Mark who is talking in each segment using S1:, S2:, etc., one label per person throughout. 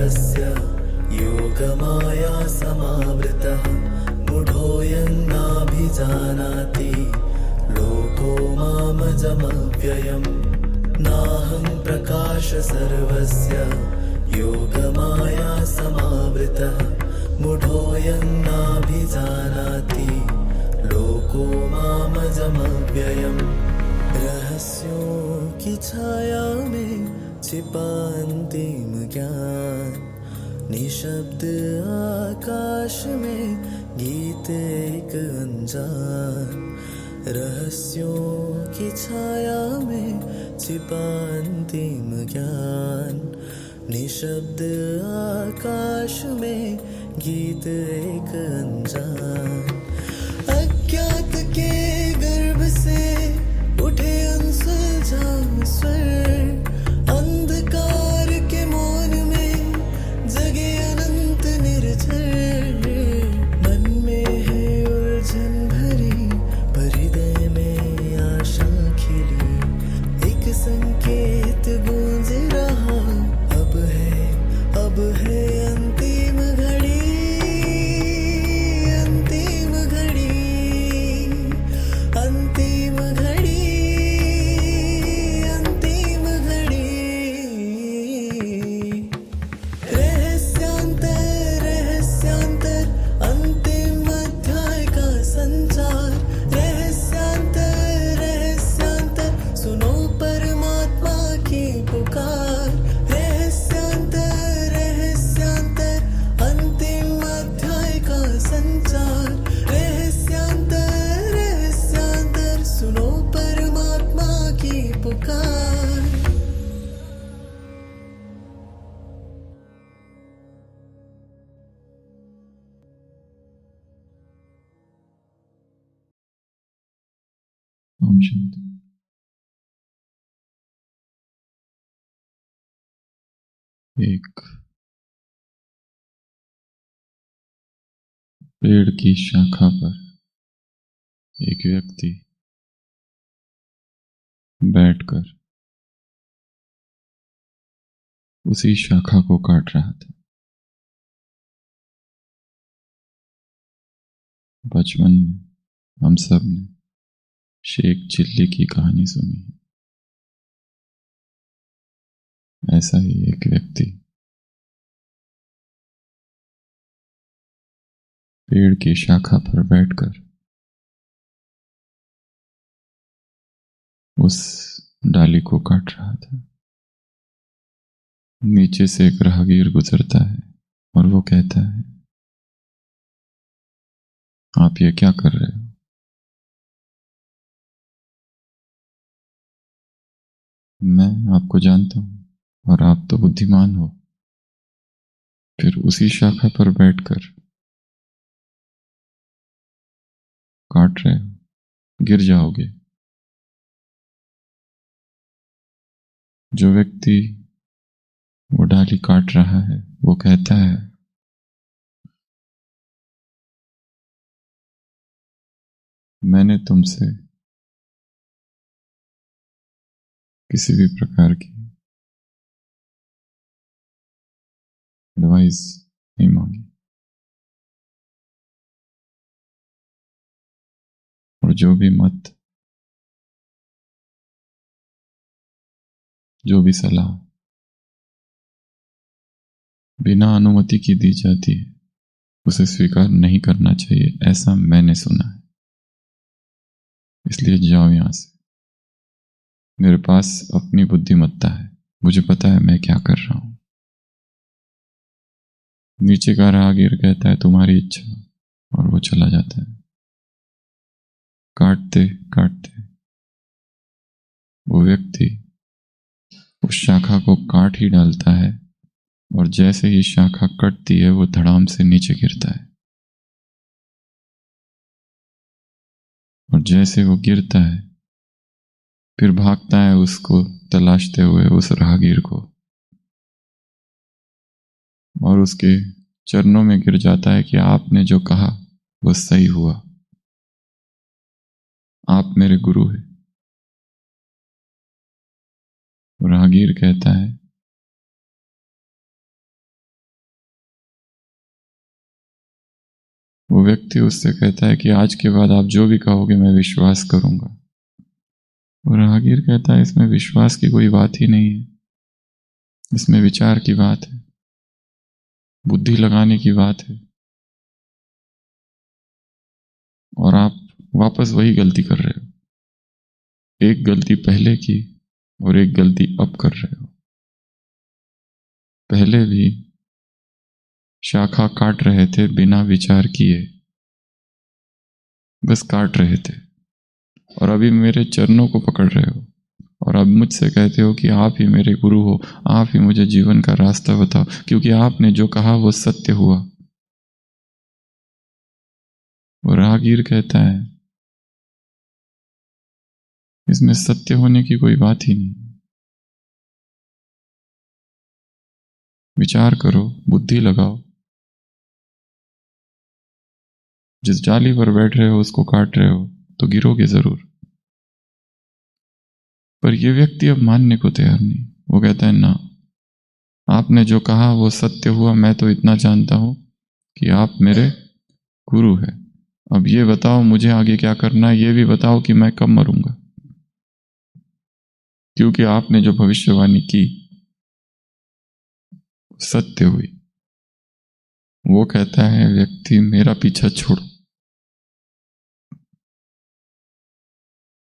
S1: सर्वस्य योगमाया समावृतः मूढोऽयं नाभिजानाति लोको मामजमव्ययम् नाहं प्रकाश सर्वस्य योगमाया समावृतः मूढोऽयं नाभिजानाति लोको मामजमव्ययम् रहस्यों की छाया में छिपा अंतिम ज्ञान निशब्द आकाश में गीत एक अनजान रहस्यों की छाया में छिपा अंतिम ज्ञान निशब्द आकाश में गीत एक अनजान अज्ञात के गर्भ से उठे अनसुलझा स्वर अंधकार के मौन में जगे अनंत निर्झर मन में है उलझन भरी पर हृदय में आशा खिली एक संकेत गूंज रहा अब है अंतिम घड़ी अंतिम घड़ी अंतिम घड़ी अंतिम घड़ी रहस्यांतर रहस्यांतर अंतिम अध्याय का संचार रहस्यांतर रहस्यांतर सुनो परमात्मा की पुकार रहस्यांतर रहस्यांतर अंतिम अध्याय का संचार रहस्यांतर रहस्यांतर सुनो परमात्मा की पुकार
S2: ओम शांति। एक पेड़ की शाखा पर एक व्यक्ति बैठकर उसी शाखा को काट रहा था। बचपन में हम सब ने शेख चिल्ली की कहानी सुनी है। ऐसा ही एक व्यक्ति पेड़ की शाखा पर बैठकर उस डाली को काट रहा था। नीचे से एक राहगीर गुजरता है और वो कहता है, आप ये क्या कर रहे हो? मैं आपको जानता हूं और आप तो बुद्धिमान हो, फिर उसी शाखा पर बैठकर काट रहे हो, गिर जाओगे। जो व्यक्ति वो डाली काट रहा है वो कहता है, मैंने तुमसे किसी भी प्रकार की एडवाइस नहीं मांगी और जो भी मत, जो भी सलाह बिना अनुमति की दी जाती है उसे स्वीकार नहीं करना चाहिए, ऐसा मैंने सुना है। इसलिए जाओ यहां से। मेरे पास अपनी बुद्धिमत्ता है, मुझे पता है मैं क्या कर रहा हूं। नीचे का राहगीर कहता है, तुम्हारी इच्छा, और वो चला जाता है। काटते काटते वो व्यक्ति उस शाखा को काट ही डालता है और जैसे ही शाखा कटती है वो धड़ाम से नीचे गिरता है और जैसे वो गिरता है फिर भागता है उसको तलाशते हुए, उस राहगीर को, और उसके चरणों में गिर जाता है कि आपने जो कहा वो सही हुआ, आप मेरे गुरु हैं। राहगीर कहता है, वो व्यक्ति उससे कहता है कि आज के बाद आप जो भी कहोगे मैं विश्वास करूंगा। और राहगीर कहता है इसमें विश्वास की कोई बात ही नहीं है, इसमें विचार की बात है, बुद्धि लगाने की बात है। और आप वापस वही गलती कर रहे हो, एक गलती पहले की और एक गलती अब कर रहे हो। पहले भी शाखा काट रहे थे बिना विचार किए, बस काट रहे थे, और अभी मेरे चरणों को पकड़ रहे हो और अब मुझसे कहते हो कि आप ही मेरे गुरु हो, आप ही मुझे जीवन का रास्ता बताओ, क्योंकि आपने जो कहा वो सत्य हुआ। और राहगीर कहता है इसमें सत्य होने की कोई बात ही नहीं। विचार करो, बुद्धि लगाओ, जिस जाली पर बैठ रहे हो उसको काट रहे हो तो गिरोगे जरूर। पर यह व्यक्ति अब मानने को तैयार नहीं। वो कहता है ना, आपने जो कहा वो सत्य हुआ, मैं तो इतना जानता हूं कि आप मेरे गुरु हैं। अब ये बताओ मुझे आगे क्या करना है, ये भी बताओ कि मैं कब मरूंगा, क्योंकि आपने जो भविष्यवाणी की सत्य हुई। वो कहता है व्यक्ति मेरा पीछा छोड़ो,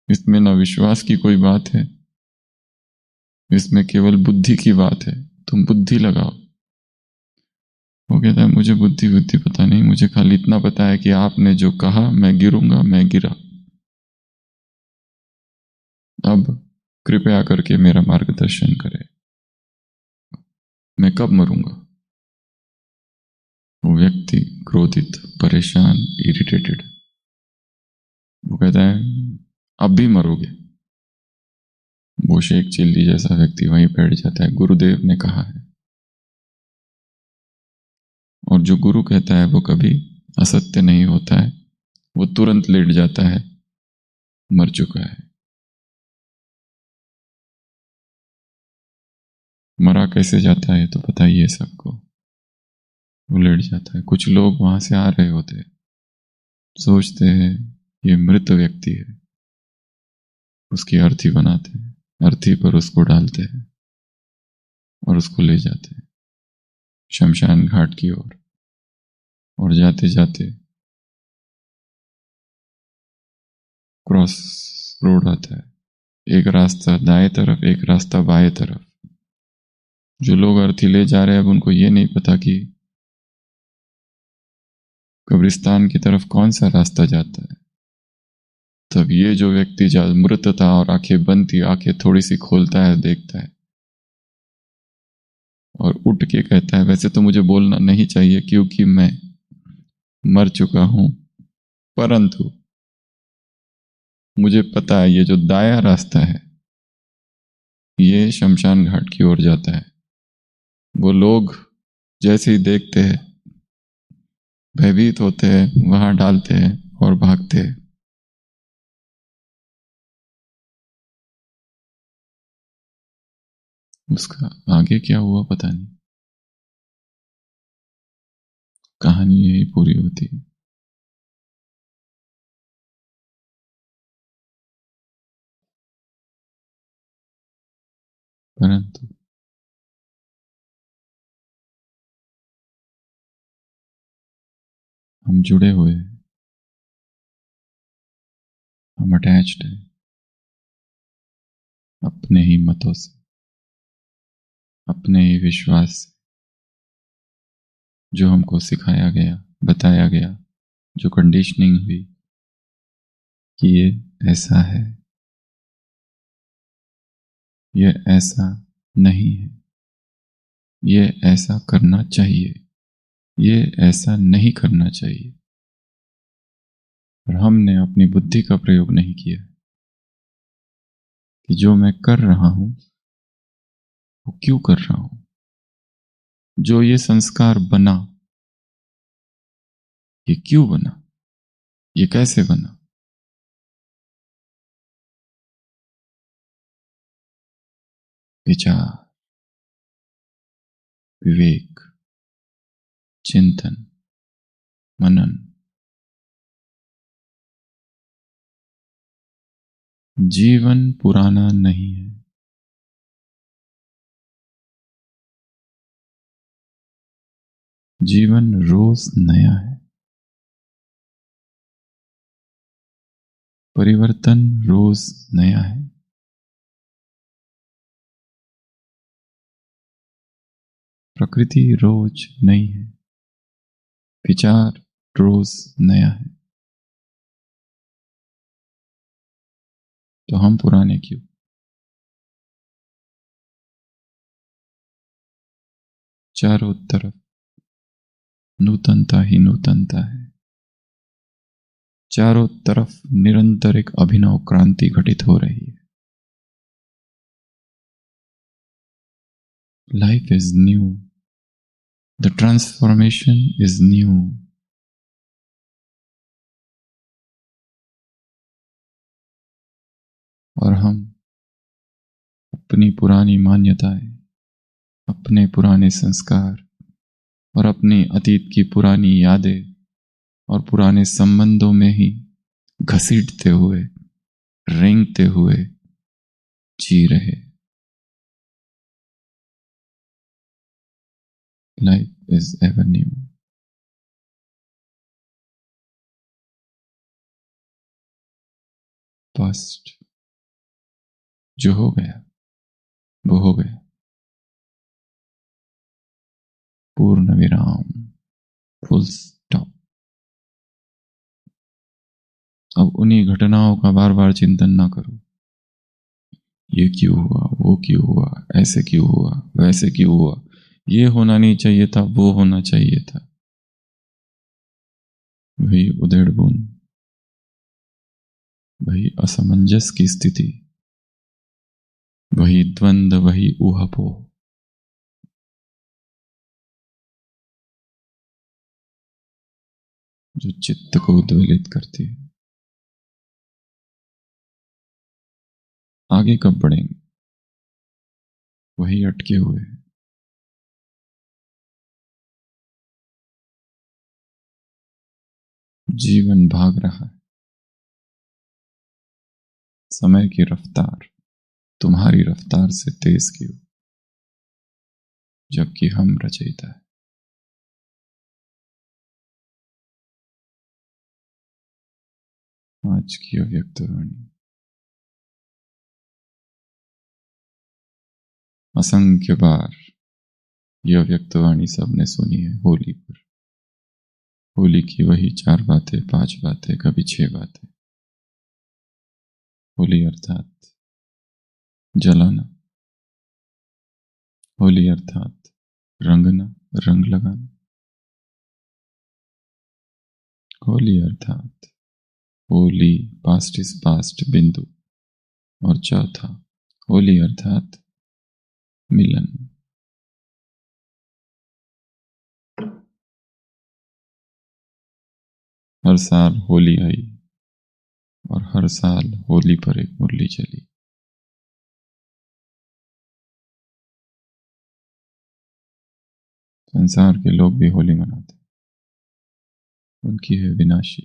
S2: इसमें न विश्वास की कोई बात है, इसमें केवल बुद्धि की बात है, तुम बुद्धि लगाओ। वो कहता है मुझे बुद्धि बुद्धि पता नहीं, मुझे खाली इतना पता है कि आपने जो कहा मैं गिरूंगा, मैं गिरा। अब कृपया करके मेरा मार्गदर्शन करें, मैं कब मरूंगा। वो व्यक्ति क्रोधित, परेशान, इरिटेटेड, वो कहता है अब भी मरोगे। वो शेख चिल्ली जैसा व्यक्ति वहीं बैठ जाता है, गुरुदेव ने कहा है। और जो गुरु कहता है वो कभी असत्य नहीं होता है, वो तुरंत लेट जाता है, मर चुका है। मरा कैसे जाता है तो पता ही है सबको, वो लेट जाता है। कुछ लोग वहां से आ रहे होते हैं, सोचते हैं ये मृत व्यक्ति है, उसकी अर्थी बनाते हैं, अर्थी पर उसको डालते हैं और उसको ले जाते हैं शमशान घाट की ओर। और जाते जाते क्रॉस रोड आता है, एक रास्ता दाएं तरफ, एक रास्ता बाएं तरफ। जो लोग अर्थी ले जा रहे हैं अब उनको ये नहीं पता कि कब्रिस्तान की तरफ कौन सा रास्ता जाता है। तब ये जो व्यक्ति मृत था और आंखें बंद थी, आंखें थोड़ी सी खोलता है, देखता है और उठ के कहता है वैसे तो मुझे बोलना नहीं चाहिए क्योंकि मैं मर चुका हूं, परंतु मुझे पता है ये जो दाया रास्ता है ये शमशान घाट की ओर जाता है। वो लोग जैसे ही देखते हैं भयभीत होते हैं, वहां डालते हैं और भागते हैं। उसका आगे क्या हुआ पता नहीं, कहानी यही पूरी होती है। परंतु हम जुड़े हुए हैं, हम अटैच्ड हैं अपने ही मतों से, अपने ही विश्वास से, जो हमको सिखाया गया, बताया गया, जो कंडीशनिंग हुई कि ये ऐसा है, ये ऐसा नहीं है, ये ऐसा करना चाहिए, ये ऐसा नहीं करना चाहिए। और हमने अपनी बुद्धि का प्रयोग नहीं किया कि जो मैं कर रहा हूं वो क्यों कर रहा हूं, जो ये संस्कार बना ये क्यों बना, ये कैसे बना। विचार, विवेक, चिंतन, मनन, जीवन पुराना नहीं है, जीवन रोज नया है। परिवर्तन रोज नया है। प्रकृति रोज नई है। विचार रोज नया है। तो हम पुराने क्यों? चारों तरफ नूतनता ही नूतनता है। चारों तरफ निरंतर एक अभिनव क्रांति घटित हो रही है। Life is new, the transformation is new. और हम अपनी पुरानी मान्यताएं, अपने पुराने संस्कार और अपनी अतीत की पुरानी यादें और पुराने संबंधों में ही घसीटते हुए, रेंगते हुए जी रहे। Life is ever new. Past जो हो गया वो हो गया। पूर्ण विराम, फुल स्टॉप। अब उन्हीं घटनाओं का बार बार चिंतन ना करो। ये क्यों हुआ, वो क्यों हुआ, ऐसे क्यों हुआ, वैसे क्यों हुआ, ये होना नहीं चाहिए था, वो होना चाहिए था। वही उधेड़ बुन, वही असमंजस की स्थिति, वही द्वंद्व, वही ऊहापोह। जो चित्त को उद्वेलित करती है। आगे कब बढ़ेंगे? वही अटके हुए हैं। जीवन भाग रहा है। समय की रफ्तार तुम्हारी रफ्तार से तेज क्यों, जबकि हम रचयिता है। आज की अव्यक्त वाणी। असंख्य बार यह अव्यक्त वाणी सबने सुनी है होली पर। होली की वही 4 बातें, 5 बातें, कभी 6 बातें। होली अर्थात जलाना, होली अर्थात रंगना, रंग लगाना, होली अर्थात होली पास्ट इज पास्ट बिंदु, और चौथा होली अर्थात मिलन। हर साल होली आई और हर साल होली पर एक मुरली चली। संसार के लोग भी होली मनाते, उनकी है विनाशी,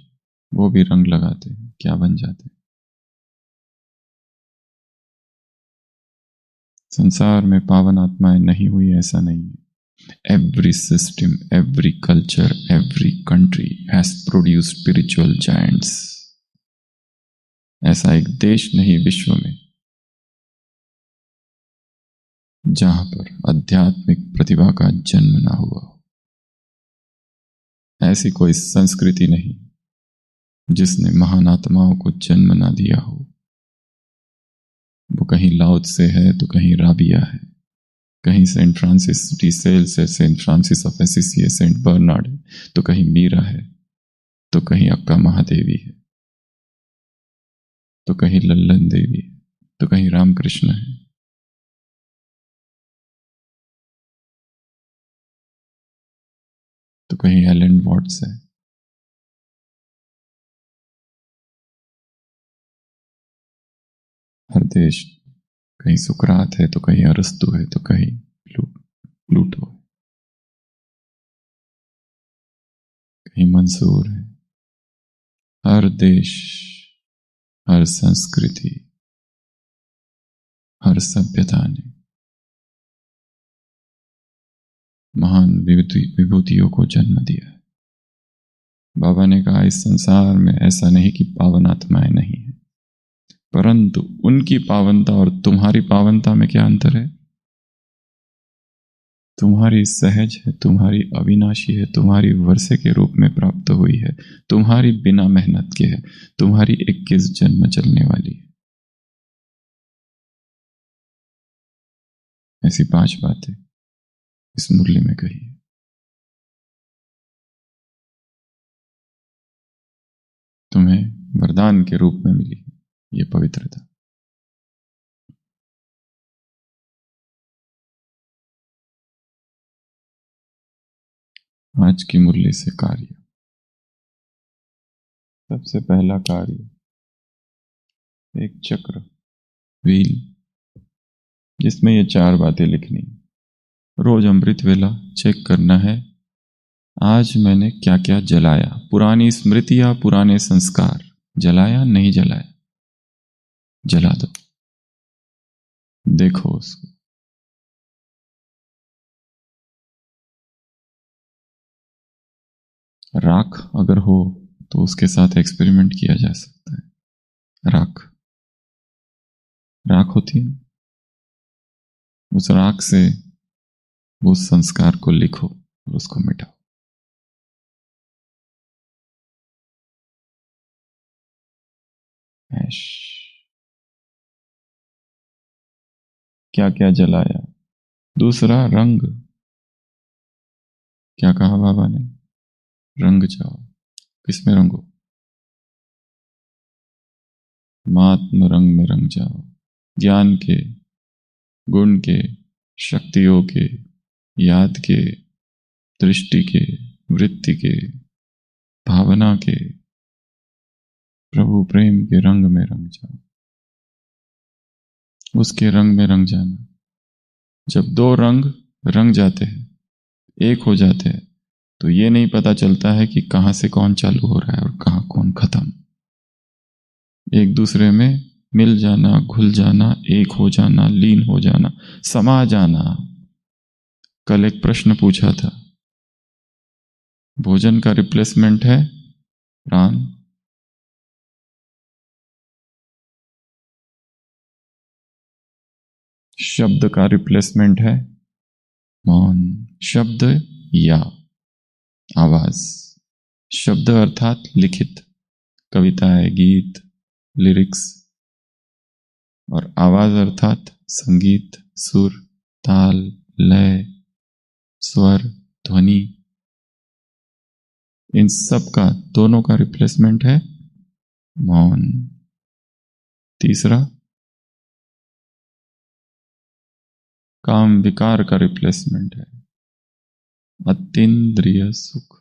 S2: वो भी रंग लगाते हैं, क्या बन जाते हैं। संसार में पावन आत्माएं नहीं हुई ऐसा नहीं है। Every system, every culture, every country has produced spiritual giants. ऐसा एक देश नहीं विश्व में जहां पर आध्यात्मिक प्रतिभा का जन्म ना हुआ हो। ऐसी कोई संस्कृति नहीं जिसने महान आत्माओं को जन्म ना दिया हो। वो कहीं लाओ त्से है तो कहीं राबिया है, कहीं सेंट फ्रांसिस डी सेल्स है, सेंट फ्रांसिस ऑफ एसिसी है, सेंट बर्नार्ड है, तो कहीं मीरा है, तो कहीं अक्का महादेवी है, तो कहीं लल्लन देवी है, तो कहीं रामकृष्ण है। तो कहीं एलन वॉट्स है। हर देश, कहीं सुकरात है तो कहीं अरस्तु है, तो कहीं प्लूटो है, कहीं मंसूर है। हर देश, हर संस्कृति हर सभ्यता ने महान विभूतियों को जन्म दिया है। बाबा ने कहा इस संसार में ऐसा नहीं कि पावन आत्माएं नहीं है, परंतु उनकी पावनता और तुम्हारी पावनता में क्या अंतर है? तुम्हारी सहज है, तुम्हारी अविनाशी है, तुम्हारी वर्षे के रूप में प्राप्त हुई है, तुम्हारी बिना मेहनत के है, तुम्हारी 21 जन्म चलने वाली है। ऐसी 5 बातें इस मुरली में कही है। तुम्हें वरदान के रूप में मिली है ये पवित्रता। आज की मुरली से कार्य, सबसे पहला कार्य एक चक्र, व्हील, जिसमें ये 4 बातें लिखनी। रोज अमृत वेला चेक करना है आज मैंने क्या क्या जलाया, पुरानी स्मृतियां, पुराने संस्कार जलाया नहीं जलाया, जला दो, देखो उसको। राख अगर हो तो उसके साथ एक्सपेरिमेंट किया जा सकता है। राख होती है, उस राख से उस संस्कार को लिखो और उसको मिटाओ। ऐश क्या क्या जलाया। दूसरा रंग, क्या कहा बाबा ने? रंग जाओ। किसमें रंगो? मात्म रंग में रंग जाओ। ज्ञान के, गुण के, शक्तियों के, याद के, दृष्टि के, वृत्ति के, भावना के, प्रभु प्रेम के रंग में रंग जाओ। उसके रंग में रंग जाना। जब 2 रंग रंग जाते हैं, एक हो जाते हैं, तो ये नहीं पता चलता है कि कहां से कौन चालू हो रहा है और कहां कौन खत्म। एक दूसरे में मिल जाना, घुल जाना, एक हो जाना, लीन हो जाना, समा जाना। कल एक प्रश्न पूछा था, भोजन का रिप्लेसमेंट है प्राण, शब्द का रिप्लेसमेंट है मौन। शब्द या आवाज, शब्द अर्थात लिखित, कविताएं, गीत, लिरिक्स, और आवाज अर्थात संगीत, सुर, ताल, लय, स्वर, ध्वनि। इन सब का, दोनों का रिप्लेसमेंट है मौन। तीसरा, काम विकार का रिप्लेसमेंट है अतीन्द्रिय सुख।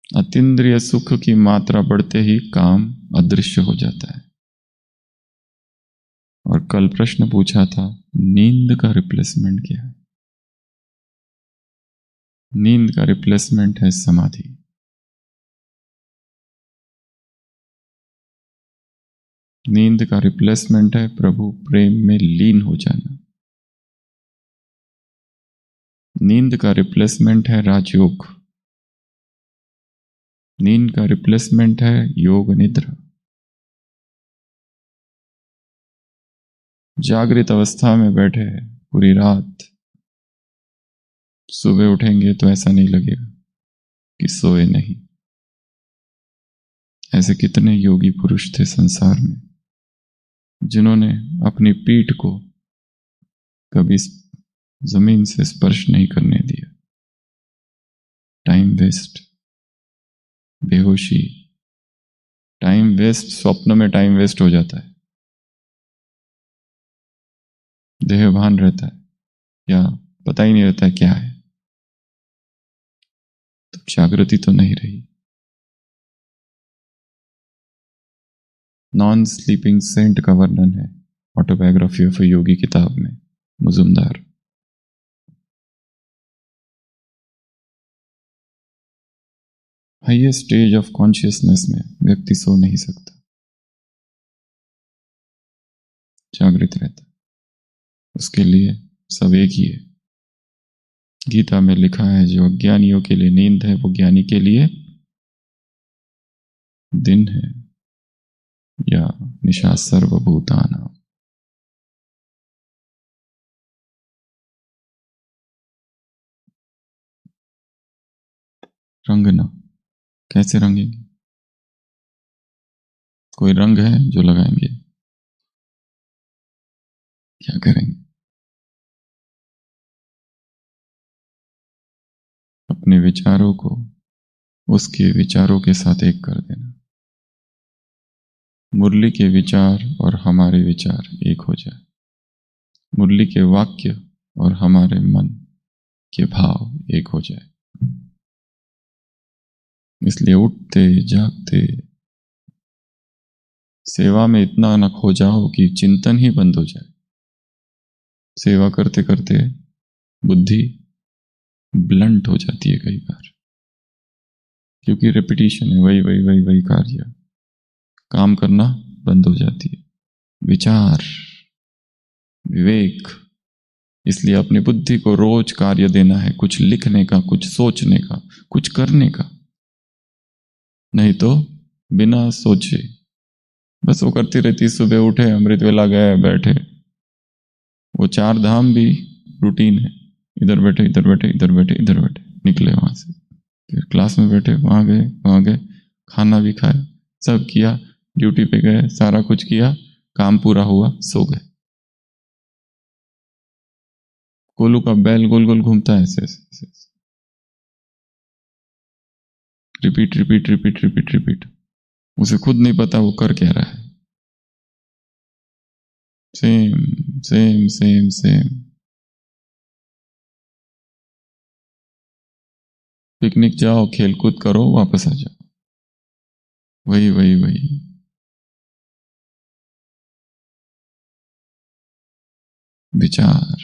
S2: अतीन्द्रिय सुख की मात्रा बढ़ते ही काम अदृश्य हो जाता है। और कल प्रश्न पूछा था, नींद का रिप्लेसमेंट क्या है? नींद का रिप्लेसमेंट है समाधि। नींद का रिप्लेसमेंट है प्रभु प्रेम में लीन हो जाना। नींद का रिप्लेसमेंट है राजयोग। नींद का रिप्लेसमेंट है योग निद्रा। जागृत अवस्था में बैठे हैं पूरी रात, सुबह उठेंगे तो ऐसा नहीं लगेगा कि सोए नहीं। ऐसे कितने योगी पुरुष थे संसार में जिन्होंने अपनी पीठ को कभी जमीन से स्पर्श नहीं करने दिया। टाइम वेस्ट, बेहोशी, टाइम वेस्ट, स्वप्न में टाइम वेस्ट हो जाता है, देह भान रहता है, या पता ही नहीं रहता है क्या है, तो जागृति तो नहीं रही। नॉन स्लीपिंग सेंट का वर्णन है ऑटोबायोग्राफी ऑफ ए योगी किताब में, Majumdar. Highest stage of consciousness में व्यक्ति सो नहीं सकता, जागृत रहता। उसके लिए सब एक ही है। गीता में लिखा है, जो अज्ञानियों के लिए नींद है वो ज्ञानी के लिए दिन है, या निशा सर्वभूतानां। रंगना, कैसे रंगेंगे? कोई रंग है जो लगाएंगे? क्या करेंगे? अपने विचारों को उसके विचारों के साथ एक कर देना। मुरली के विचार और हमारे विचार एक हो जाए, मुरली के वाक्य और हमारे मन के भाव एक हो जाए। इसलिए उठते जागते सेवा में इतना न खो जाओ कि चिंतन ही बंद हो जाए। सेवा करते करते बुद्धि ब्लंट हो जाती है कई बार, क्योंकि रिपीटिशन है, वही वही वही वही कार्य, काम करना बंद हो जाती है। विचार, विवेक, इसलिए अपनी बुद्धि को रोज कार्य देना है, कुछ लिखने का, कुछ सोचने का, कुछ करने का। नहीं तो बिना सोचे बस वो करती रहती। सुबह उठे, अमृत वेला गए, बैठे, वो 4 धाम भी रूटीन है, इधर बैठे इधर बैठे इधर बैठे इधर बैठे, निकले वहां से, फिर क्लास में बैठे, वहां गए, खाना भी खाया, सब किया, ड्यूटी पे गए, सारा कुछ किया, काम पूरा हुआ, सो गए। कोलू का बैल गोल गोल घूमता है, ऐसे ऐसे repeat repeat repeat repeat repeat. उसे खुद नहीं पता वो कर क्या रहा है। Same same same same. Picnic जाओ, खेलकूद करो, वापस आ जाओ, वही वही वही। विचार,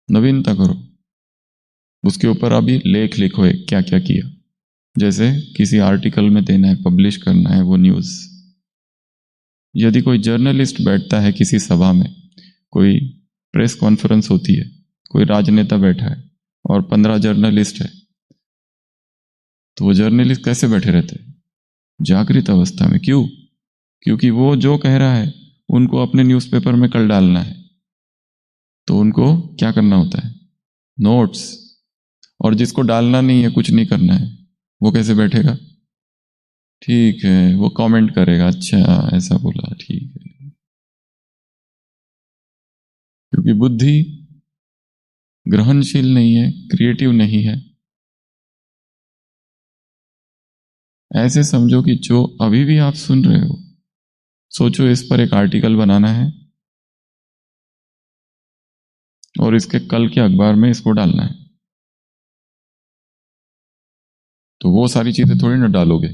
S2: नवीनता करो, उसके ऊपर अभी लेख लिखो, एक क्या क्या किया। जैसे किसी आर्टिकल में देना है, पब्लिश करना है वो न्यूज। यदि कोई जर्नलिस्ट बैठता है किसी सभा में, कोई प्रेस कॉन्फ्रेंस होती है, कोई राजनेता बैठा है और 15 जर्नलिस्ट है, तो वो जर्नलिस्ट कैसे बैठे रहते हैं? जागृत अवस्था में। क्यों? क्योंकि वो जो कह रहा है उनको अपने न्यूज़पेपर में कल डालना है, तो उनको क्या करना होता है? नोट्स। और जिसको डालना नहीं है, कुछ नहीं करना है, वो कैसे बैठेगा? ठीक है, वो कमेंट करेगा, अच्छा ऐसा बोला, ठीक है। क्योंकि बुद्धि ग्रहणशील नहीं है, क्रिएटिव नहीं है। ऐसे समझो कि जो अभी भी आप सुन रहे हो, सोचो इस पर एक आर्टिकल बनाना है और इसके कल के अखबार में इसको डालना है, तो वो सारी चीजें थोड़ी ना डालोगे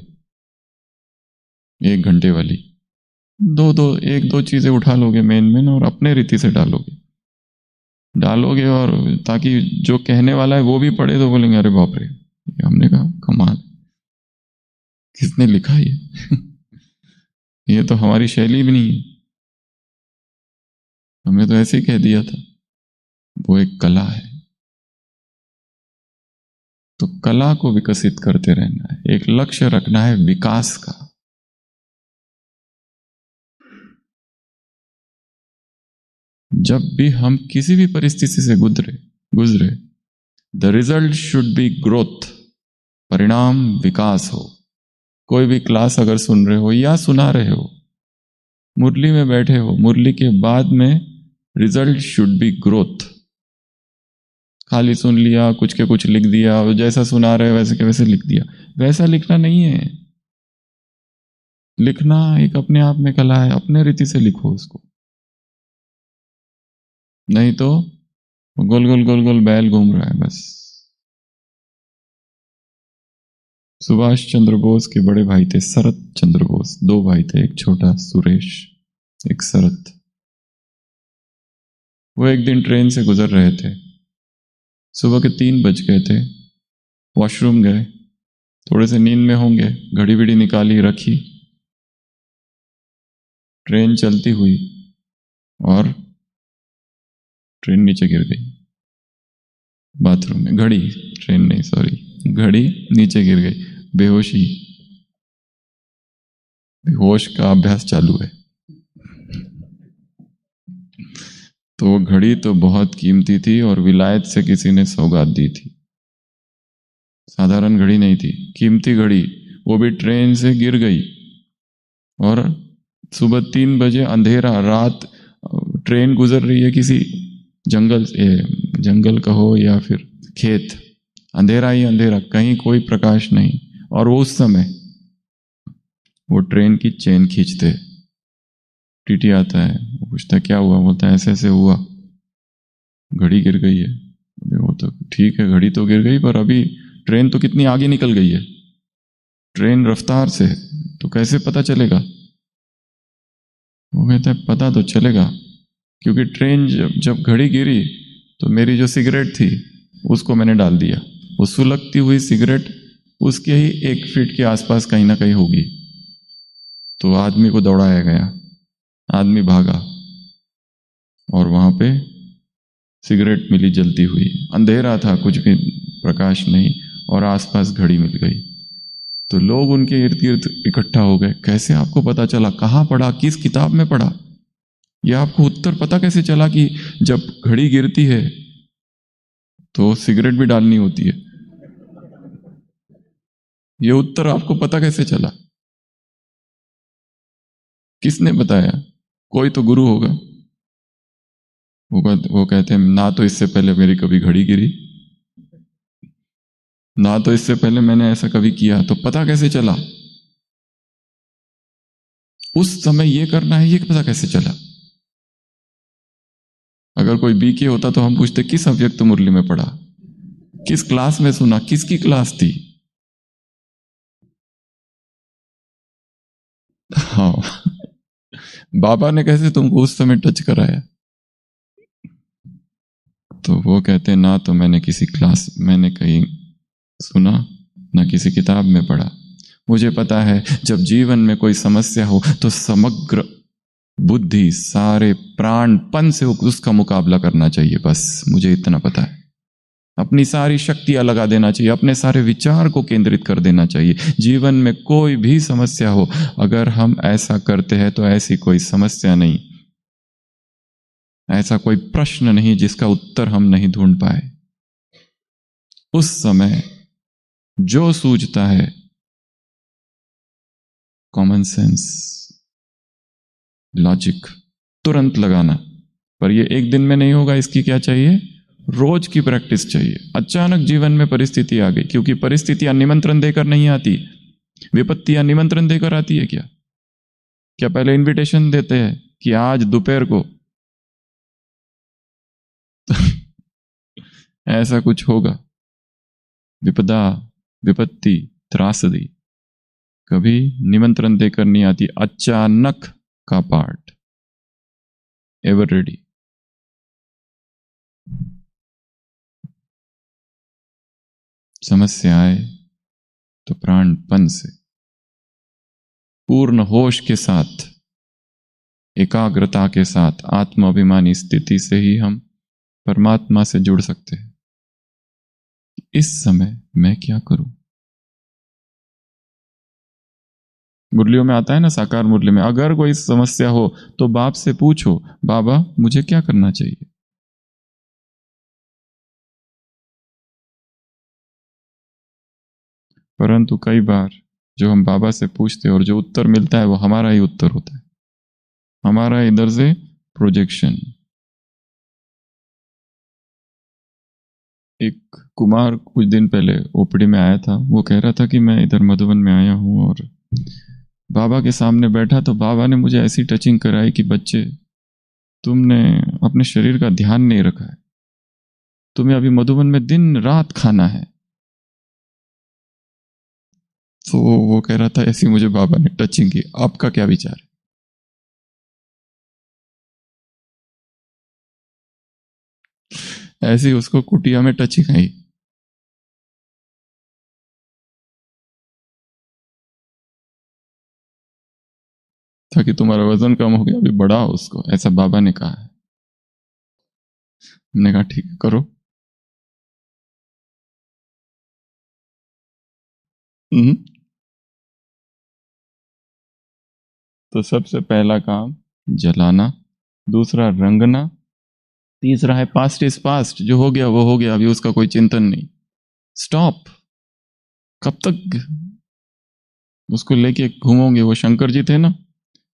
S2: 1 घंटे वाली। एक दो चीजें उठा लोगे मेन और अपने रीति से डालोगे, और ताकि जो कहने वाला है वो भी पढ़े तो बोलेंगे अरे बाप रे, हमने कहा कमाल, किसने लिखा ये? ये तो हमारी शैली भी नहीं है, हमने तो ऐसे ही कह दिया था। वो एक कला है, तो कला को विकसित करते रहना है, एक लक्ष्य रखना है विकास का। जब भी हम किसी भी परिस्थिति से गुजरे the result should be growth, परिणाम विकास हो। कोई भी क्लास अगर सुन रहे हो या सुना रहे हो, मुरली में बैठे हो, मुरली के बाद में रिजल्ट शुड बी ग्रोथ। खाली सुन लिया, कुछ के कुछ लिख दिया, जैसा सुना रहे वैसे के वैसे लिख दिया, वैसा लिखना नहीं है। लिखना एक अपने आप में कला है, अपने रीति से लिखो उसको, नहीं तो गोल गोल गोल गोल बैल घूम रहा है बस। सुभाष चंद्र बोस के बड़े भाई थे शरत चंद्र बोस, 2 भाई थे, एक छोटा सुरेश, एक शरत। वो एक दिन ट्रेन से गुजर रहे थे, सुबह के 3 बज गए थे, वॉशरूम गए, थोड़े से नींद में होंगे, घड़ी विड़ी निकाली रखी, ट्रेन चलती हुई और ट्रेन नीचे गिर गई बाथरूम में, घड़ी, ट्रेन नहीं सॉरी, घड़ी नीचे गिर गई, बेहोशी, बेहोश का अभ्यास चालू है। तो वो घड़ी तो बहुत कीमती थी और विलायत से किसी ने सौगात दी थी, साधारण घड़ी नहीं थी, कीमती घड़ी, वो भी ट्रेन से गिर गई। और सुबह 3 बजे अंधेरा, रात, ट्रेन गुजर रही है किसी जंगल से, जंगल कहो या फिर खेत, अंधेरा ही अंधेरा, कहीं कोई प्रकाश नहीं। और वो उस समय वो ट्रेन की चेन खींचते, टीटी आता है, वो पूछता क्या हुआ, बोलता है ऐसे ऐसे हुआ, घड़ी गिर गई है। वो तो ठीक है, घड़ी तो गिर गई, पर अभी ट्रेन तो कितनी आगे निकल गई है, ट्रेन रफ्तार से है, तो कैसे पता चलेगा। वो कहता है पता तो चलेगा, क्योंकि ट्रेन जब घड़ी गिरी तो मेरी जो सिगरेट थी उसको मैंने डाल दिया, वो सुलगती हुई सिगरेट उसके ही 1 फीट के आसपास कहीं ना कहीं होगी। तो आदमी को दौड़ाया गया, आदमी भागा और वहां पे सिगरेट मिली जलती हुई, अंधेरा था, कुछ भी प्रकाश नहीं, और आसपास घड़ी मिल गई। तो लोग उनके इर्द गिर्द इकट्ठा हो गए, कैसे आपको पता चला, कहाँ पढ़ा, किस किताब में पढ़ा, यह आपको उत्तर पता कैसे चला कि जब घड़ी गिरती है तो सिगरेट भी डालनी होती है, यह उत्तर आपको पता कैसे चला, किसने बताया, कोई तो गुरु होगा। वो कहते हैं ना तो इससे पहले मेरी कभी घड़ी गिरी, ना तो इससे पहले मैंने ऐसा कभी किया, तो पता कैसे चला, उस समय ये करना है, ये पता कैसे चला। अगर कोई बीके होता तो हम पूछते किस अव्यक्त मुरली में पढ़ा, किस क्लास में सुना, किसकी क्लास थी। हाँ, बाबा ने कैसे तुमको उस समय टच कराया। तो वो कहते हैं ना तो मैंने किसी क्लास, मैंने कहीं सुना, ना किसी किताब में पढ़ा, मुझे पता है जब जीवन में कोई समस्या हो तो समग्र बुद्धि, सारे प्राणपन से उसका मुकाबला करना चाहिए, बस मुझे इतना पता है। अपनी सारी शक्तियां लगा देना चाहिए, अपने सारे विचार को केंद्रित कर देना चाहिए। जीवन में कोई भी समस्या हो, अगर हम ऐसा करते हैं तो ऐसी कोई समस्या नहीं, ऐसा कोई प्रश्न नहीं जिसका उत्तर हम नहीं ढूंढ पाए। उस समय जो सूझता है, कॉमन सेंस, लॉजिक, तुरंत लगाना, पर यह एक दिन में नहीं होगा, इसकी क्या चाहिए, रोज की प्रैक्टिस चाहिए। अचानक जीवन में परिस्थिति आ गई, क्योंकि परिस्थितियां निमंत्रण देकर नहीं आती, विपत्तियां निमंत्रण देकर आती है क्या? क्या पहले इनविटेशन देते हैं कि आज दोपहर को ऐसा कुछ होगा, विपदा, विपत्ति, त्रासदी कभी निमंत्रण देकर नहीं आती, अचानक का पार्ट, एवर रेडी। समस्या आए तो प्राणपन से, पूर्ण होश के साथ, एकाग्रता के साथ, आत्माभिमानी स्थिति से ही हम परमात्मा से जुड़ सकते हैं। इस समय मैं क्या करूं? मुरलियों में आता है ना, साकार मुरली में, अगर कोई समस्या हो तो बाप से पूछो, बाबा मुझे क्या करना चाहिए। परंतु कई बार जो हम बाबा से पूछते हैं और जो उत्तर मिलता है वो हमारा ही उत्तर होता है, हमारा इधर से प्रोजेक्शन। एक कुमार कुछ दिन पहले ओपीडी में आया था, वो कह रहा था कि मैं इधर मधुबन में आया हूं और बाबा के सामने बैठा तो बाबा ने मुझे ऐसी टचिंग कराई कि बच्चे, तुमने अपने शरीर का ध्यान नहीं रखा है, तुम्हें अभी मधुबन में दिन रात खाना है। तो वो कह रहा था ऐसी मुझे बाबा ने टचिंग की, आपका क्या विचार है? ऐसी उसको कुटिया में टचिंग आई। ताकि तुम्हारा वजन कम हो गया, अभी बढ़ाओ उसको, ऐसा बाबा ने कहा है। हमने कहा ठीक है करो। तो सबसे पहला काम जलाना, दूसरा रंगना, तीसरा है पास्ट इज पास्ट, जो हो गया वो हो गया, अभी उसका कोई चिंतन नहीं। स्टॉप। कब तक उसको लेके घूमोगे? वो शंकर जी थे ना,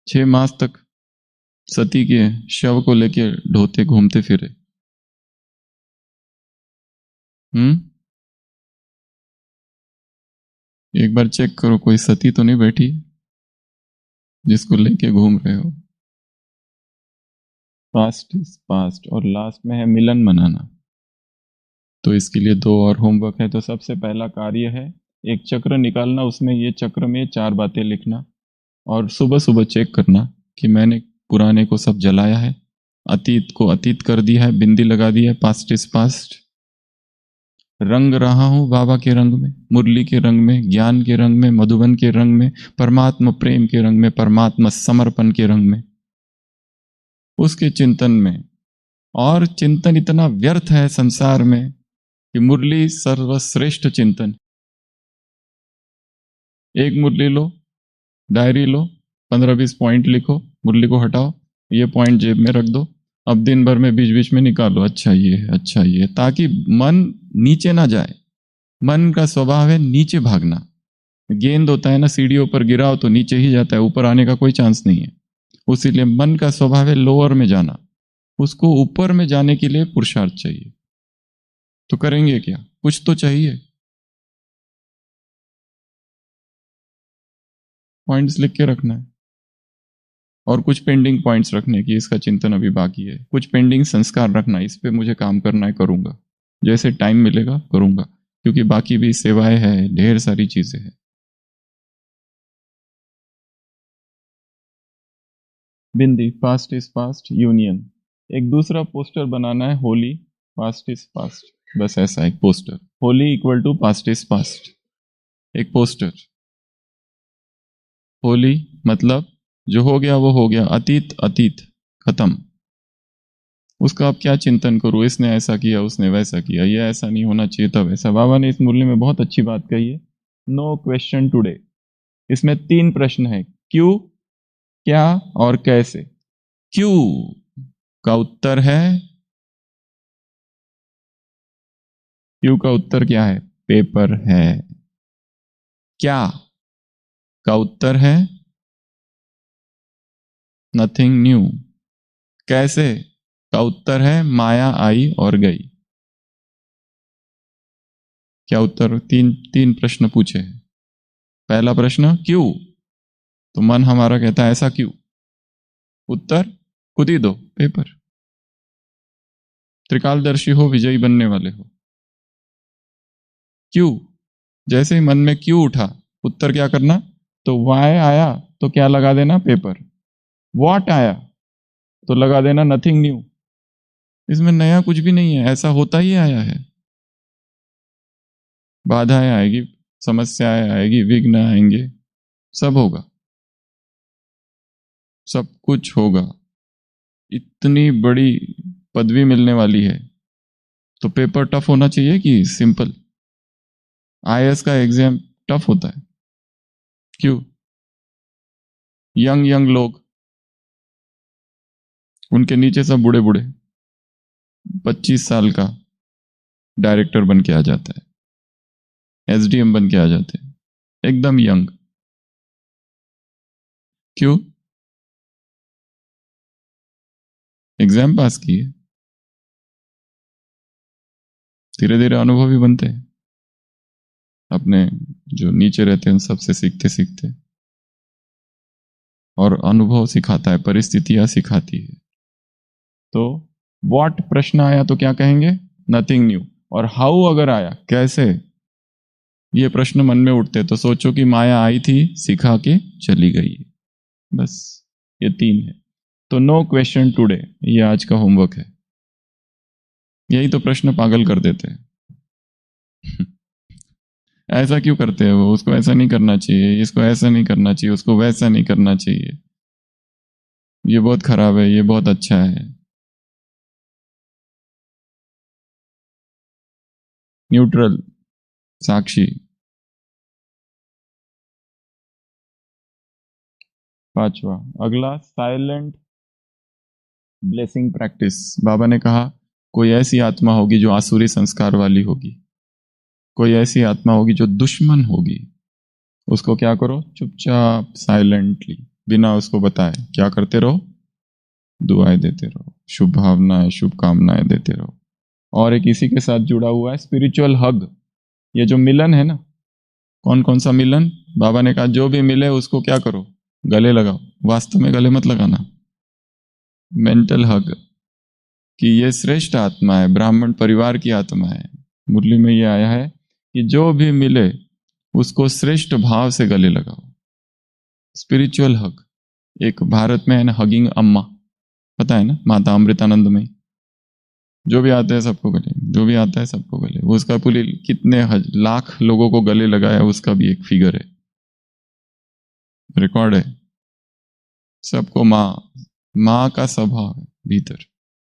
S2: 6 मास तक सती के शव को लेके ढोते घूमते फिरे। एक बार चेक करो कोई सती तो नहीं बैठी जिसको लेके घूम रहे हो। पास्ट इज पास्ट, और लास्ट में है मिलन मनाना। तो इसके लिए 2 और होमवर्क है। तो सबसे पहला कार्य है एक चक्र निकालना, उसमें ये चक्र में 4 बातें लिखना, और सुबह सुबह चेक करना कि मैंने पुराने को सब जलाया है, अतीत को अतीत कर दिया है, बिंदी लगा दी है, पास्ट इज पास्ट। रंग रहा हूं बाबा के रंग में, मुरली के रंग में, ज्ञान के रंग में, मधुबन के रंग में, परमात्मा प्रेम के रंग में, परमात्मा समर्पण के रंग में, उसके चिंतन में। और चिंतन इतना व्यर्थ है संसार में कि मुरली सर्वश्रेष्ठ चिंतन। एक मुरली लो, डायरी लो, 15-20 पॉइंट लिखो, मुरली को हटाओ, ये पॉइंट जेब में रख दो। अब दिन भर में बीच बीच में निकालो, अच्छा ये है, अच्छा ये, ताकि मन नीचे ना जाए। मन का स्वभाव है नीचे भागना। गेंद होता है ना, सीढ़ियों पर गिराओ तो नीचे ही जाता है, ऊपर आने का कोई चांस नहीं है। उसीलिए मन का स्वभाव है लोअर में जाना, उसको ऊपर में जाने के लिए पुरुषार्थ चाहिए। तो करेंगे क्या? कुछ तो चाहिए। पॉइंट्स लिख के रखना है, और कुछ पेंडिंग पॉइंट्स रखने की, इसका चिंतन अभी बाकी है। कुछ पेंडिंग संस्कार रखना, इस पे मुझे काम करना है, करूंगा, जैसे टाइम मिलेगा करूंगा, क्योंकि बाकी भी सेवाएं हैं, ढेर सारी चीजें हैं। बिंदी, पास्ट इज पास्ट, यूनियन। एक दूसरा पोस्टर बनाना है, होली, पास्ट इज पास्ट, बस ऐसा एक poster, Holi equal to past is past, एक पोस्टर। होली मतलब जो हो गया वो हो गया, अतीत अतीत खत्म। उसका अब क्या चिंतन करूं, इसने ऐसा किया, उसने वैसा किया, ये ऐसा नहीं होना चाहिए था वैसा। बाबा ने इस मुरली में बहुत अच्छी बात कही है, नो क्वेश्चन टुडे। इसमें 3 प्रश्न है, क्यों, क्या और कैसे। क्यों का उत्तर है, क्यों का उत्तर क्या है? पेपर है। क्या का उत्तर है नथिंग न्यू। कैसे का उत्तर है माया आई और गई। क्या उत्तर? तीन प्रश्न पूछे हैं। पहला प्रश्न क्यों, तो मन हमारा कहता है ऐसा क्यों, उत्तर खुद ही दो, पेपर। त्रिकालदर्शी हो, विजयी बनने वाले हो। क्यों, जैसे ही मन में क्यों उठा, उत्तर क्या करना, तो वाई आया तो क्या लगा देना, पेपर। व्हाट आया तो लगा देना नथिंग न्यू। इसमें नया कुछ भी नहीं है, ऐसा होता ही आया है। बाधाएं आएगी, समस्याएं आएगी, विघ्न आएंगे, सब होगा, सब कुछ होगा। इतनी बड़ी पदवी मिलने वाली है, तो पेपर टफ होना चाहिए कि सिंपल? आईएएस का एग्जाम टफ होता है, क्यों? यंग यंग लोग, उनके नीचे सब बूढ़े बूढ़े, 25 साल का डायरेक्टर बन के आ जाता है, एसडीएम बन के आ जाते हैं, एकदम यंग। क्यों? एग्जाम पास किए, धीरे धीरे अनुभवी बनते हैं, अपने जो नीचे रहते हैं उन सबसे सीखते सीखते। और अनुभव सिखाता है, परिस्थितियां सिखाती है। तो व्हाट प्रश्न आया तो क्या कहेंगे, नथिंग न्यू। और हाउ अगर आया, कैसे, ये प्रश्न मन में उठते तो सोचो कि माया आई थी, सिखा के चली गई, बस ये 3 है। तो नो क्वेश्चन टुडे, ये आज का होमवर्क है। यही तो प्रश्न पागल कर देते हैं। ऐसा क्यों करते हैं वो, उसको ऐसा नहीं करना चाहिए, इसको ऐसा नहीं करना चाहिए, उसको वैसा नहीं करना चाहिए, ये बहुत खराब है, ये बहुत अच्छा है। न्यूट्रल, साक्षी। 5वां, अगला साइलेंट ब्लेसिंग प्रैक्टिस। बाबा ने कहा कोई ऐसी आत्मा होगी जो आसुरी संस्कार वाली होगी, कोई ऐसी आत्मा होगी जो दुश्मन होगी, उसको क्या करो, चुपचाप साइलेंटली बिना उसको बताए क्या करते रहो, दुआएं देते रहो, शुभ भावनाएं शुभकामनाएं देते रहो। और एक इसी के साथ जुड़ा हुआ है स्पिरिचुअल हग। ये जो मिलन है ना, कौन कौन सा मिलन, बाबा ने कहा जो भी मिले उसको क्या करो, गले लगाओ। वास्तव में गले मत लगाना, मेंटल हग कि ये श्रेष्ठ आत्मा है, ब्राह्मण परिवार की आत्मा है। मुरली में ये आया है कि जो भी मिले उसको श्रेष्ठ भाव से गले लगाओ। स्पिरिचुअल हग। एक भारत में है ना हगिंग अम्मा, पता है ना, माता अमृतानंदमयी, जो भी आता है सबको गले, जो भी आता है सबको गले। वो उसका पूरी कितने लाख लोगों को गले लगाया, उसका भी एक फिगर है, रिकॉर्ड है। सबको माँ का स्वभाव है भीतर,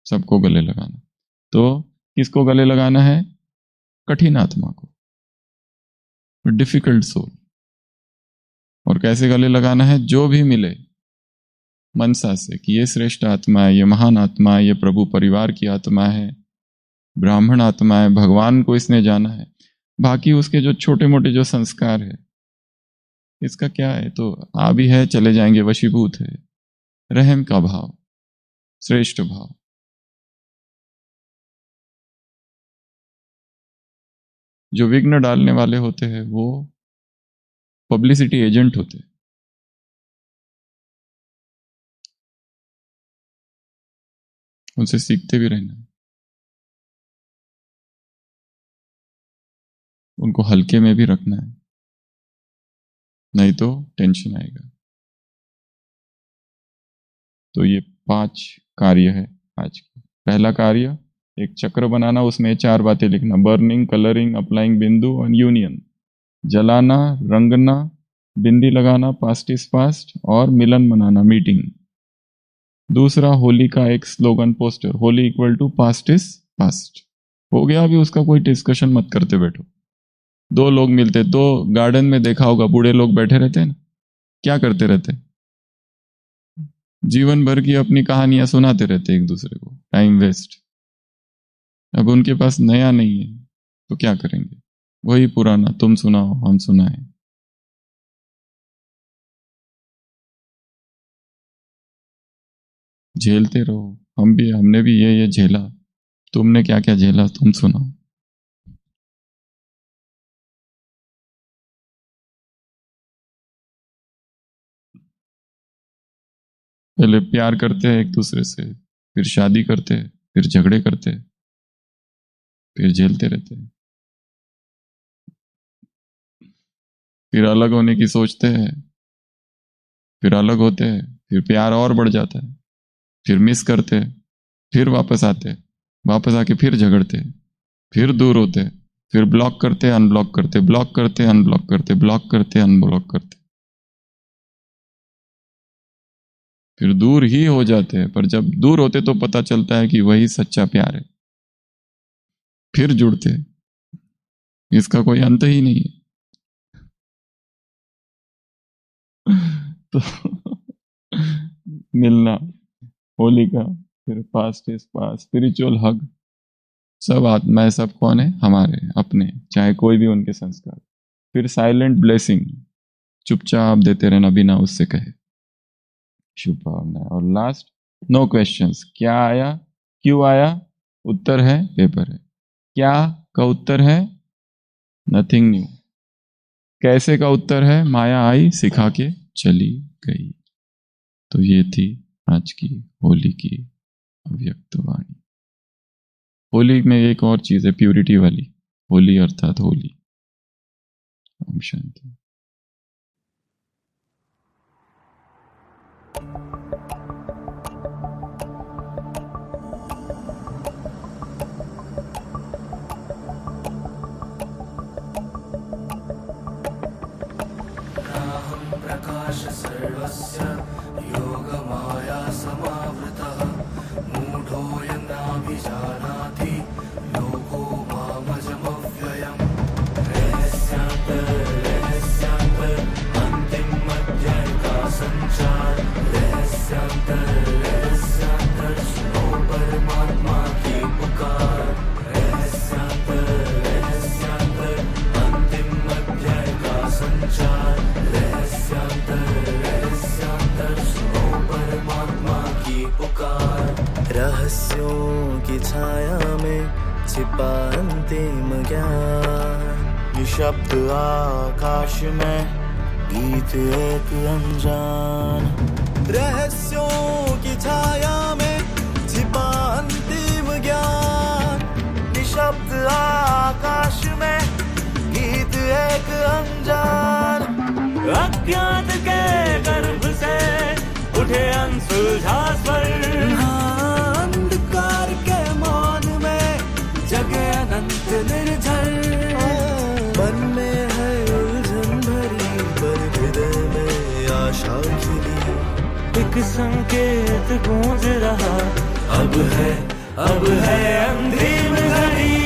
S2: सबको गले लगाना। तो किसको गले लगाना है, कठिन आत्मा को, डिफिकल्ट सोल। और कैसे गले लगाना है, जो भी मिले मनसा से कि ये श्रेष्ठ आत्मा है, ये महान आत्मा है, ये प्रभु परिवार की आत्मा है, ब्राह्मण आत्मा है, भगवान को इसने जाना है। बाकी उसके जो छोटे मोटे जो संस्कार है, इसका क्या है, तो आ भी है चले जाएंगे, वशीभूत है। रहम का भाव, श्रेष्ठ भाव। जो विघ्न डालने वाले होते हैं वो पब्लिसिटी एजेंट होते हैं। उनसे सीखते भी रहना है, उनको हल्के में भी रखना है, नहीं तो टेंशन आएगा। तो ये 5 कार्य है आज का। पहला कार्य, एक चक्र बनाना, उसमें 4 बातें लिखना, बर्निंग, कलरिंग, अप्लाइंग बिंदु और यूनियन। जलाना, रंगना, बिंदी लगाना, पास्ट इज पास्ट, और मिलन मनाना, मीटिंग। दूसरा, होली का एक slogan poster, Holi equal to past is past. हो गया, अभी उसका कोई डिस्कशन मत करते बैठो। 2 लोग मिलते, 2 गार्डन में देखा होगा, बूढ़े लोग बैठे रहते हैं ना, क्या करते रहते, जीवन भर की अपनी कहानियां सुनाते रहते एक दूसरे को, टाइम वेस्ट। अब उनके पास नया नहीं है तो क्या करेंगे, वही पुराना, तुम सुनाओ हम सुनाए। झेलते रहो, हमने भी ये झेला, तुमने क्या क्या झेला तुम सुनाओ। पहले प्यार करते हैं एक दूसरे से, फिर शादी करते हैं, फिर झगड़े करते हैं, फिर झेलते रहते हैं, फिर अलग होने की सोचते हैं, फिर अलग होते हैं, फिर प्यार और बढ़ जाता है, फिर मिस करते हैं, फिर वापस आते हैं, वापस आके फिर झगड़ते हैं, फिर दूर होते हैं, फिर ब्लॉक करते, अनब्लॉक करते, ब्लॉक करते, अनब्लॉक करते, ब्लॉक करते, अनब्लॉक करते, फिर दूर ही हो जाते हैं। पर जब दूर होते तो पता चलता है कि वही सच्चा प्यार है, फिर जुड़ते हैं, इसका कोई अंत ही नहीं है। तो मिलना, होली का, फिर पास्ट इज पास्ट, स्पिरिचुअल हग, सब आत्माएं, सब कौन है, हमारे अपने, चाहे कोई भी उनके संस्कार। फिर साइलेंट ब्लेसिंग, चुपचाप देते रहना बिना उससे कहे, शुभ भावना। और लास्ट, नो क्वेश्चंस, क्या आया, क्यों आया, उत्तर है, पेपर है। क्या का उत्तर है नथिंग न्यू, कैसे का उत्तर है माया आई सिखा के चली गई। तो ये थी आज की होली की अव्यक्त वाणी। होली में एक और चीज है, प्यूरिटी वाली, होली अर्थात होली। ओम शांति।
S1: प्रकाश सर्वस्य योगमाया समावृतः मूढोऽयं नाभिजानाति लोको मामजमव्ययम्। छाया में छिपा अंतिम ज्ञान। निशब्द आकाश में गीत एक अनजान। रहस्यों की छाया में छिपा अंतिम ज्ञान। निशब्द आकाश में गीत एक अनजान। अज्ञात के गर्भ से उठे अनसुलझा स्वर। अंधकार के मौन में जगे अनंत निर्झर। मन में है उलझन भरी पर हृदय में आशा खिली। एक संकेत गूंज रहा, अब है अंतिम घड़ी।